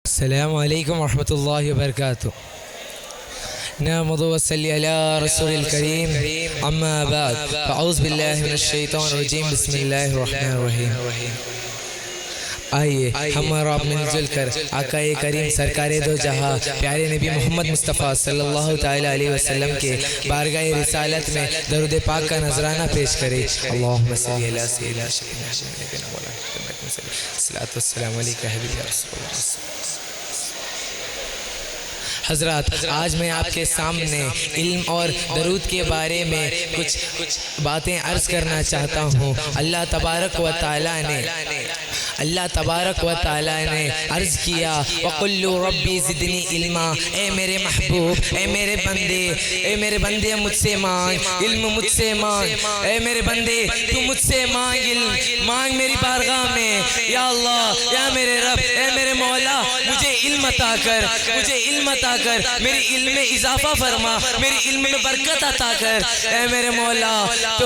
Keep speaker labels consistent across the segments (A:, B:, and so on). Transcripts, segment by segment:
A: السلام عليكم ورحمة الله وبركاته. نحمد ونصلي على رسول الكريم أما بعد فأعوذ بالله من الشيطان الرجيم بسم الله الرحمن الرحيم. آئیے ہم اور آپ مل جل کر آقا کریم سرکار دو جہاں پیارے نبی محمد مصطفیٰ صلی اللہ تعالیٰ علیہ وسلم کے بارگاہ رسالت میں درود پاک کا نذرانہ پیش کریں. اللہم صلی علی سیدنا نبینا مولانا الصلاۃ والسلام علیکہ حبیبی رسول اللہ. حضرات، آج میں آپ کے سامنے علم اور درود کے بارے میں کچھ باتیں عرض کرنا چاہتا ہوں. اللہ تبارک و تعالیٰ نے عرض کیا وَقُلُّ رَبِّ زِدْنِي عِلْمًا. اے میرے محبوب، اے میرے بندے مجھ سے مانگ علم، مجھ سے مانگ. اے میرے بندے تو مجھ سے مانگ علم، مانگ میری بارگاہ میں. یا اللہ، یا میرے رب، اے میرے مولا، مجھے علم عطا کر، مجھے علم عطا کر، میری علم میں اضافہ فرما، میری علم میں برکت عطا کر. اے میرے مولا، تو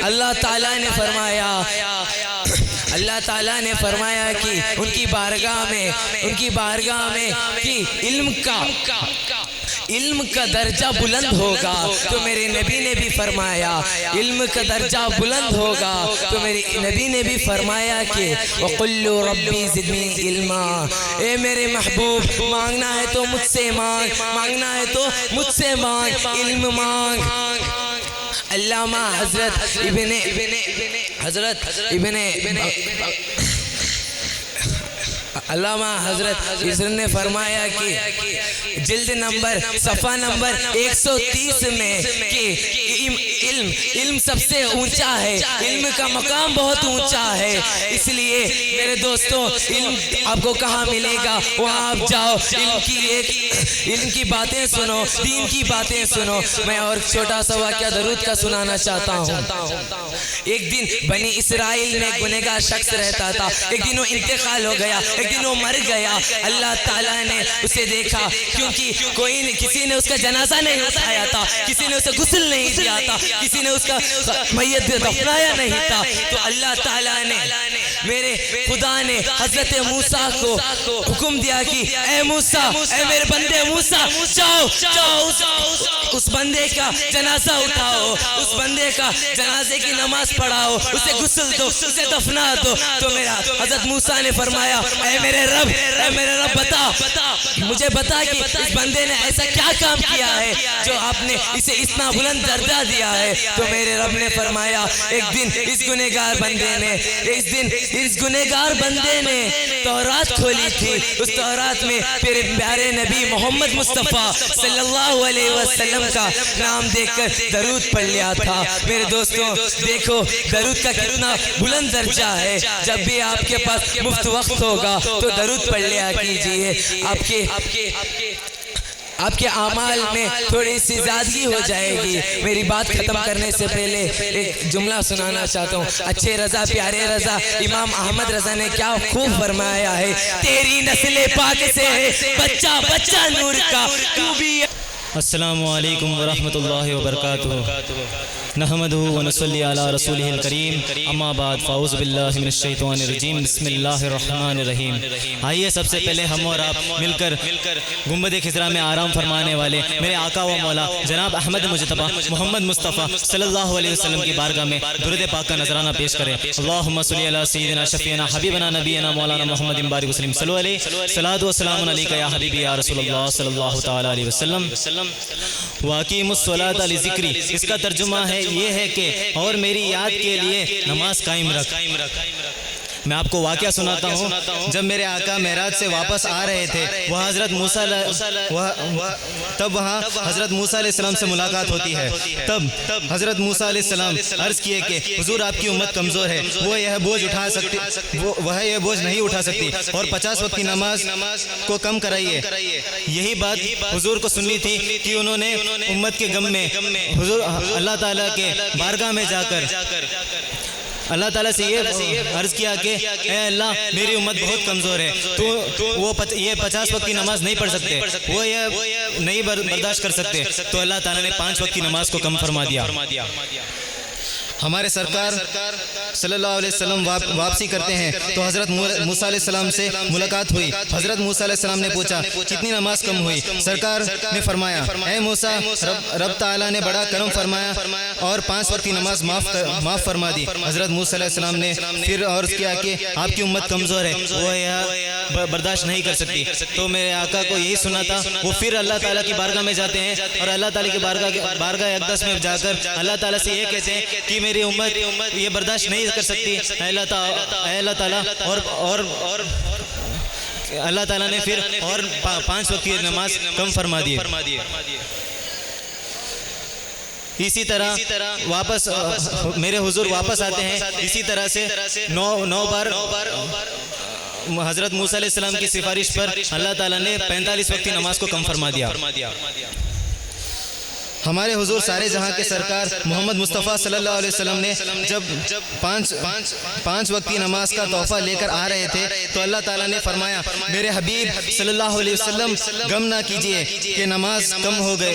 A: اللہ تعالیٰ نے فرمایا کہ ان کی بارگاہ میں کہ علم کا درجہ بلند ہوگا. تو میرے نبی نے بھی فرمایا علم کا درجہ بلند ہوگا. تو میرے نبی نے بھی فرمایا کہ وَقُلُّ رَبِّ زِدْنِي عِلْمًا. اے میرے محبوب، مانگنا ہے تو مجھ سے مانگ، مانگنا ہے تو مجھ سے مانگ، علم مانگ. علامہ حضرت نے فرمایا کہ جلد نمبر صفحہ نمبر 130 میں کہ علم سب سے اونچا ہے، علم کا مقام بہت اونچا ہے. اس لیے میرے دوستوں، علم آپ کو کہاں ملے گا؟ وہاں آپ جاؤ، علم کی باتیں سنو، دین کی باتیں سنو. میں اور چھوٹا سا واقعہ درود کا سنانا چاہتا ہوں. ایک دن بنی اسرائیل میں گنہگار شخص رہتا تھا. ایک دن وہ انتقال ہو گیا، ایک دن وہ مر گیا. اللہ تعالیٰ نے اسے دیکھا، کیونکہ کسی نے اس کا جنازہ نہیں اٹھایا تھا، کسی نے اسے غسل نہیں دیا تھا، کسی نے اس کا میت دفنایا نہیں تھا. تو اللہ تعالیٰ نے، میرے خدا نے حضرت موسیٰ کو حکم دیا کہ اے موسیٰ، اے میرے بندے موسیٰ، جاؤ اس بندے کا جنازہ اٹھاؤ، اس بندے کا جنازے کی نماز پڑھاؤ، اسے غسل دو، اسے دفنا دو. تو میرا حضرت موسیٰ نے فرمایا اے میرے رب مجھے بتا کہ اس بندے نے ایسا کیا کام کیا ہے جو آپ نے اسے اتنا بلند درجہ دیا ہے. تو میرے رب نے فرمایا ایک دن اس گنہگار بندے نے تورات کھولی تھی. اس تورات میں پھر پیارے نبی محمد مصطفیٰ صلی اللہ علیہ وسلم کا نام دیکھ کر درود پڑھ لیا تھا. میرے دوستوں دیکھو درود کا کتنا بلند درجہ ہے. جب بھی آپ کے پاس مفت وقت ہوگا تو درود پڑھ لیا کیجئے. آپ کے اعمال میں تھوڑی سی زیادگی ہو جائے گی. میری بات ختم کرنے سے پہلے ایک جملہ سنانا چاہتا ہوں. اچھے رضا، پیارے رضا، امام احمد رضا نے کیا خوب فرمایا ہے، تیری نسل پاک سے ہے بچہ نور کا تو بھی.
B: السلام علیکم ورحمۃ اللہ وبرکاتہ. نحمدہ ونصلی علی رسولہ الکریم. اما بعد فاعوذ باللہ من الشیطان الرجیم. بسم اللہ الرحمن الرحیم. آئیے سب سے پہلے ہم اور آپ مل کر گنبد خضرا میں آرام فرمانے والے میرے آقا و مولا جناب احمد مجتبیٰ محمد مصطفیٰ صلی اللہ علیہ وسلم کی بارگاہ میں درود پاک کا نذرانہ پیش کریں. اللہم صلی علی سیدنا شفیعنا حبیبنا نبینا مولانا محمد بارک وسلم صلو علیہ. صلاۃ و سلام علیکہ یا حبیبی یا رسول اللہ صلی اللہ تعالیٰ علیہ وسلم. واقیم الصلاۃ لذکری، اس کا ترجمہ ہے یہ ہے کہ اور میری یاد کے لیے نماز قائم رکھ. میں آپ کو واقعہ سناتا ہوں. جب میرے آقا معراج سے واپس آ رہے تھے وہاں حضرت موسیٰ علیہ السلام سے ملاقات ہوتی ہے. تب حضرت موسیٰ علیہ السلام عرض کیے کہ حضور آپ کی امت کمزور ہے، وہ یہ بوجھ نہیں اٹھا سکتی اور 50 وقت کی نماز کو کم کرائیے. یہی بات حضور کو سننی تھی کہ انہوں نے امت کے غم میں حضور اللہ تعالیٰ کے بارگاہ میں جا کر اللہ تعالیٰ سے یہ عرض کیا کہ اے اللہ میری امت بہت کمزور ہے، وہ یہ 50 وقت کی نماز نہیں پڑھ سکتے، وہ یہ نہیں برداشت کر سکتے. تو اللہ تعالیٰ نے 5 وقت کی نماز کو کم فرما دیا. ہمارے سرکار صلی اللہ علیہ وسلم واپسی کرتے ہیں تو حضرت موسیٰ علیہ السلام سے ملاقات ہوئی. حضرت موسیٰ علیہ السلام نے پوچھا کتنی نماز کم ہوئی؟ سرکار نے فرمایا اے موسیٰ رب تعالیٰ نے بڑا کرم فرمایا اور 5 وقت کی نماز معاف فرما دی. حضرت موسیٰ علیہ السلام نے پھر عرض کیا کہ آپ کی امت کمزور ہے، وہ یہ برداشت نہیں کر سکتی. تو میرے آقا کو یہی سنا تھا. وہ پھر اللہ تعالیٰ کی بارگاہ میں جاتے ہیں اور اللہ تعالیٰ کی بارگاہ اقدس میں جا کر اللہ تعالیٰ سے یہ کہتے ہیں کہ میری امت یہ برداشت نہیں کر سکتی. اے اللہ تعالیٰ اور اللہ تعالیٰ نے پھر اور 5 وقت کی نماز کم فرما دی. اسی طرح واپس میرے حضور واپس آتے ہیں. اسی طرح سے 9 بار حضرت موسیٰ علیہ السلام کی سفارش پر اللہ تعالیٰ نے 45 وقت کی نماز کو کم فرما دیا. ہمارے حضور سارے جہاں کے سرکار محمد مصطفیٰ صلی اللہ علیہ وسلم نے جب 5 وقت کی نماز کا تحفہ لے کر آ رہے تھے تو اللہ تعالیٰ نے فرمایا میرے حبیب صلی اللہ علیہ وسلم غم نہ کیجئے کہ نماز کم ہو گئے،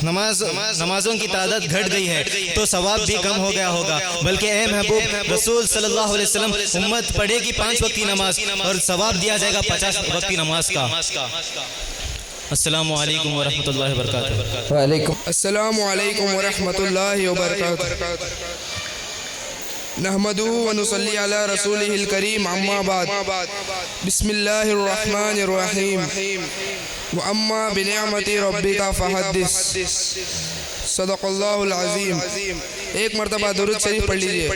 B: نمازوں کی تعداد گھٹ گئی ہے تو ثواب بھی کم ہو گیا ہوگا، بلکہ اے محبوب رسول صلی اللہ علیہ وسلم امت پڑھے گی 5 وقت کی نماز اور ثواب دیا جائے گا 50 وقت کی نماز کا. السلام علیکم ورحمۃ اللہ وبرکاتہ.
C: وعلیکم السلام علیکم ورحمۃ اللہ وبرکاتہ. نحمدہ ونصلی علی رسولہ الکریم اما بعد. بسم اللہ الرحمن الرحیم. واما بنعمت ربک فحدث. صدق اللہ العظیم. ایک مرتبہ درود شریف پڑھ لیجئے.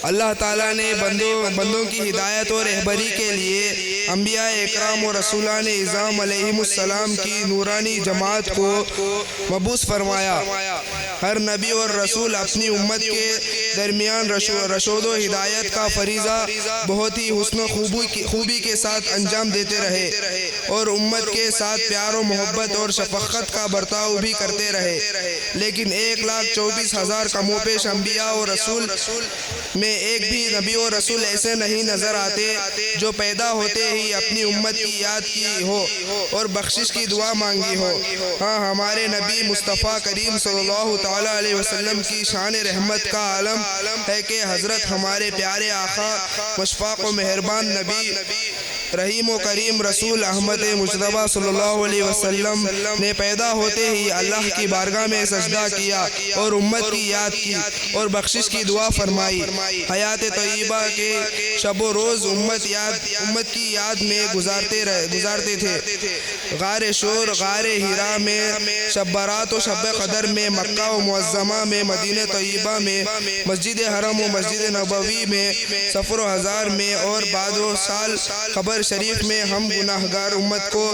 C: اللہ تعالیٰ نے بندوں کی ہدایت اور رہبری کے لیے انبیاء اکرام و رسولان اعظام علیہم السلام کی نورانی جماعت کو مبعوث فرمایا. ہر نبی اور رسول اپنی امت کے درمیان رشود و ہدایت کا فریضہ بہت ہی حسن و خوبی کے ساتھ انجام دیتے رہے اور امت کے ساتھ پیار و محبت اور شفقت کا برتاؤ بھی کرتے رہے. لیکن 1,24,000 کم و بیش انبیاء اور رسول میں ایک بھی نبی اور رسول ایسے نہیں نظر آتے جو پیدا ہوتے ہی اپنی امت کی یاد کی ہو اور بخشش کی دعا مانگی ہو. ہاں، ہمارے نبی مصطفیٰ کریم صلی اللہ تعالیٰ علیہ وسلم کی شان رحمت کا عالم ہے کہ حضرت ہمارے پیارے آقا مشفق و مہربان نبی رحیم و کریم رسول احمد مجتبیٰ صلی اللہ علیہ وسلم نے پیدا ہوتے ہی اللہ کی بارگاہ میں سجدہ کیا اور امت کی یاد کی اور بخشش کی دعا فرمائی. حیات طیبہ کے شب و روز امت کی یاد میں گزارتے تھے. غار شور، غار ہیرا میں، شب برات و شب قدر میں، مکہ و معظمہ میں، مدینہ طیبہ میں، مسجد حرم و مسجد نبوی میں، سفر و ہزار میں اور بعد و سال قبر شریف میں ہم گناہگار امت کو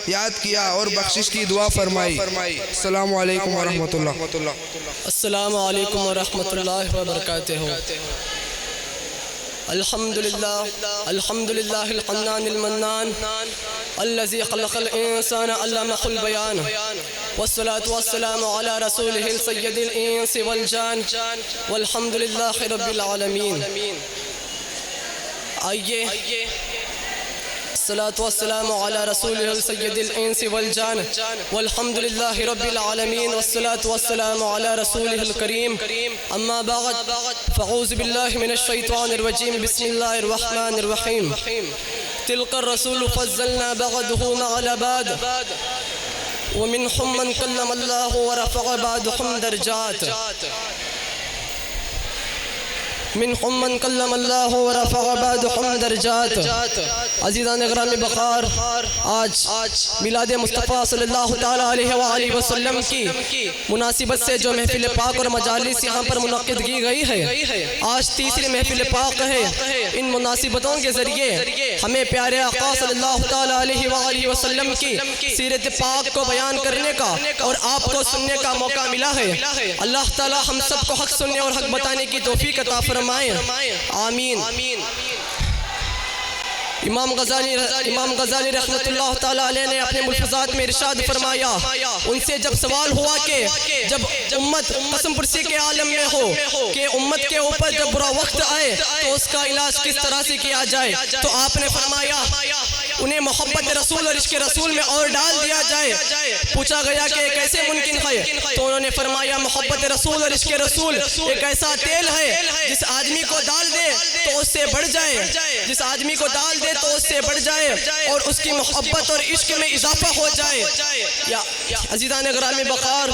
C: یاد کیا اور بخشش کی دعا فرمائی. السلام علیکم ورحمۃ اللہ.
D: السلام علیکم ورحمۃ اللہ وبرکاتہ. الحمد للہ الحنان المنان الذي خلق الانسان علمه البيان والصلاة والسلام على رسوله سید الانس والجان والحمد للہ رب العالمین. آئیے الصلاة والسلام على رسوله سید الانس والجان والحمد للہ رب العالمین والصلاة والسلام على رسوله الکریم. اما بعد فاعوذ باللہ من الشیطان الرجیم. بسم اللہ الرحمن الرحیم. تلک الرسول فضلنا بعضهم على بعض ومنهم من کلم اللہ ورفع بعضهم درجات. منهم من کلم اللہ ورفع بعضهم درجات. عزیزان گرامی بخار، آج میلاد مصطفیٰ صلی اللہ تعالیٰ علیہ وآلہ وسلم کی مناسبت سے جو محفل پاک اور مجالس یہاں پر منعقد کی گئی ہے، آج تیسری محفل پاک ہے. ان مناسبتوں کے ذریعے ہمیں پیارے آقا صلی اللہ تعالیٰ علیہ وآلہ وسلم کی سیرت پاک کو بیان کرنے کا اور آپ کو سننے کا موقع ملا ہے. اللہ تعالیٰ ہم سب کو حق سننے اور حق بتانے کی توفیق عطا فرمائے. آمین. امام غزالی رحمت اللہ تعالیٰ علیہ نے اپنے ملفوظات میں ارشاد فرمایا، ان سے جب سوال ہوا کہ جب امت قسم پرسی کے عالم میں ہو کہ امت کے اوپر جب برا وقت آئے تو اس کا علاج کس طرح سے کیا جائے، تو آپ نے فرمایا انہیں محبت رسول اور عشق رسول میں اور ڈال دیا جائے. پوچھا گیا کہ کیسے ممکن ہے؟ تو انہوں نے فرمایا محبت رسول اور عشق رسول ایک ایسا تیل ہے جس آدمی کو ڈال دے تو اس سے بڑھ جائے، جس آدمی کو ڈال دے تو اس سے بڑھ جائے اور اس کی محبت اور عشق میں اضافہ ہو جائے. یا عزیزان گرامی بقار،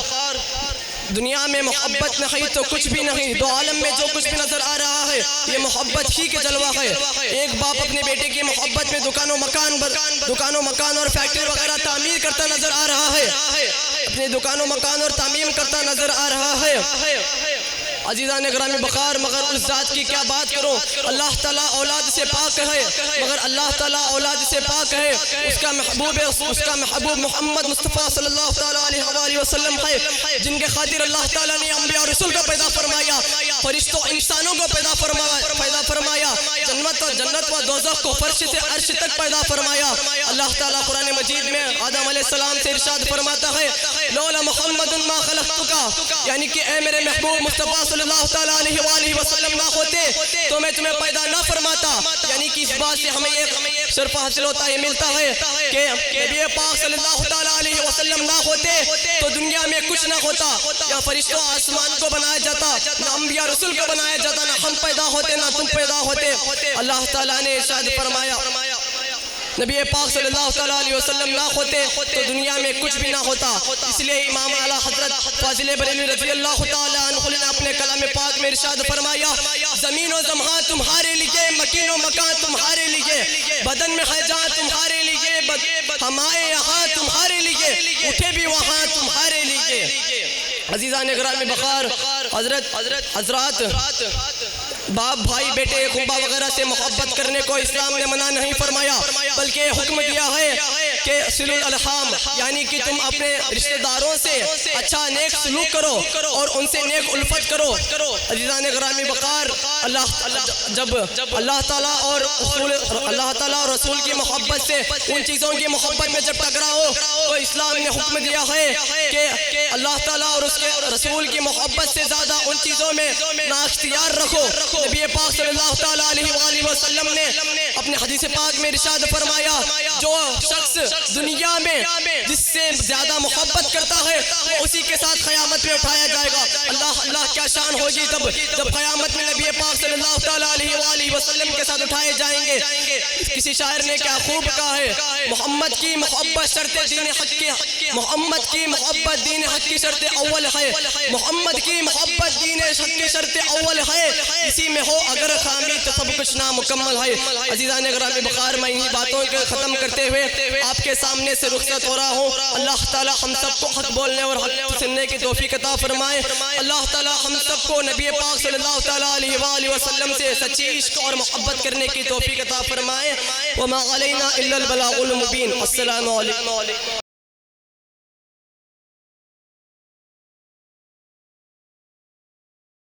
D: دنیا میں محبت نہیں تو کچھ بھی نہیں. دو عالم میں جو کچھ بھی نظر آ رہا ہے یہ محبت ہی کے جلوہ ہے. ایک باپ اپنے بیٹے کی محبت میں دکان و مکان اور فیکٹری وغیرہ تعمیر کرتا نظر آ رہا ہے، اپنے دکان و مکان اور تعمیر کرتا نظر آ رہا ہے. عزیزان گرامی بقار، مگر اس ذات کی کیا بات کروں، اللہ تعالیٰ اولاد سے پاک ہے، مگر اللہ تعالیٰ اولاد سے پاک ہے. اس کا محبوب محمد مصطفیٰ صلی اللہ تعالیٰ علیہ وآلہ وسلم ہے، جن کے خاطر اللہ تعالیٰ نے انبیاء اور رسول کو پیدا فرمایا، فرشتوں انسانوں کو پیدا فرمایا، جنت و دوزخ کو فرش سے عرش تک پیدا فرمایا. اللہ تعالیٰ قرآن مجید میں آدم علیہ السلام سے ارشاد فرماتا ہے لولا محمد ما خلقتک، یعنی کہ اے میرے محبوب مصطفیٰ صلی اللہ تعالیٰ علیہ وآلہ وسلم نہ ہوتے تو میں تمہیں پیدا نہ فرماتا. یعنی کہ اس بات سے ہمیں ایک شرف حاصل ہوتا ہے، ملتا ہے کہ نبی پاک صلی اللہ تعالیٰ علیہ وسلم نہ ہوتے تو دنیا میں کچھ نہ ہوتا. یا فرشتوں آسمان کو بنایا جاتا، نہ انبیاء رسول کو بنایا جاتا، نہ ہم پیدا ہوتے نہ تم پیدا ہوتے. اللہ تعالیٰ نے ارشاد فرمایا نبی پاک صلی اللہ تعالیٰ علیہ وسلم نہ ہوتے تو دنیا میں کچھ بھی نہ ہوتا. اس لیے امام اعلیٰ حضرت فاضل بریلوی رضی اللہ تعالیٰ عنہ نے اپنے کلام پاک میں ارشاد فرمایا زمین و زمان تمہارے لیے، مکین و مکان تمہارے لیے، بدن میں ہے جان تمہارے لیے، ہم آئے یہاں تمہارے لیے، اٹھے بھی وہاں تمہارے لیے. عزیزان گرامی بقار، حضرات باپ بھائی بیٹے خونبا وغیرہ سے محبت کرنے کو اسلام نے منع نہیں فرمایا، بلکہ حکم دیا ہے کہ صلہ الارحام، یعنی کہ تم اپنے رشتہ داروں سے اچھا نیک سلوک کرو اور ان سے نیک الفت کرو. عزیزان گرامی بقار، جب اللہ تعالیٰ اور رسول کی محبت سے ان چیزوں کی محبت میں جب ٹکراؤ تو اسلام نے حکم دیا ہے کہ اللہ تعالیٰ اور اس کے رسول کی محبت سے زیادہ ان چیزوں میں نااختیار رکھو. نبی پاک صلی اللہ تعالیٰ علیہ وآلہ وسلم نے اپنے حدیث پاک میں ارشاد فرمایا جو شخص دنیا میں جس سے زیادہ محبت کرتا ہے وہ اسی کے ساتھ قیامت میں اٹھایا جائے گا. اللہ کیا شان ہوگی جب قیامت میں نبی پاک صلی اللہ تعالیٰ علیہ وآلہ وسلم کے ساتھ اٹھائے جائیں گے. کسی شاعر نے کیا خوب کہا ہے محمد کی محبت شرط دین حق کی، محمد کی محبت دین حق کی شرط اول ہے، محمد کی محبت دین حق کی شرط اول ہے، اسی میں ہو اگر خامی تو سب کچھ نامکمل ہے. عزیزان گرامی بقار، میں انہی باتوں کو ختم کرتے ہوئے آپ کے سامنے سے رخصت ہو رہا ہوں. اللہ تعالی ہم سب کو حق بولنے اور حق سننے کی توفیق عطا فرمائے. اللہ تعالی ہم سب کو نبی پاک صلی اللہ تعالی علیہ وآلہ وسلم سے سچی عشق اور محبت کرنے کی توفیق عطا فرمائے. وما علینا الا البلاغ المبین. السلام علیکم.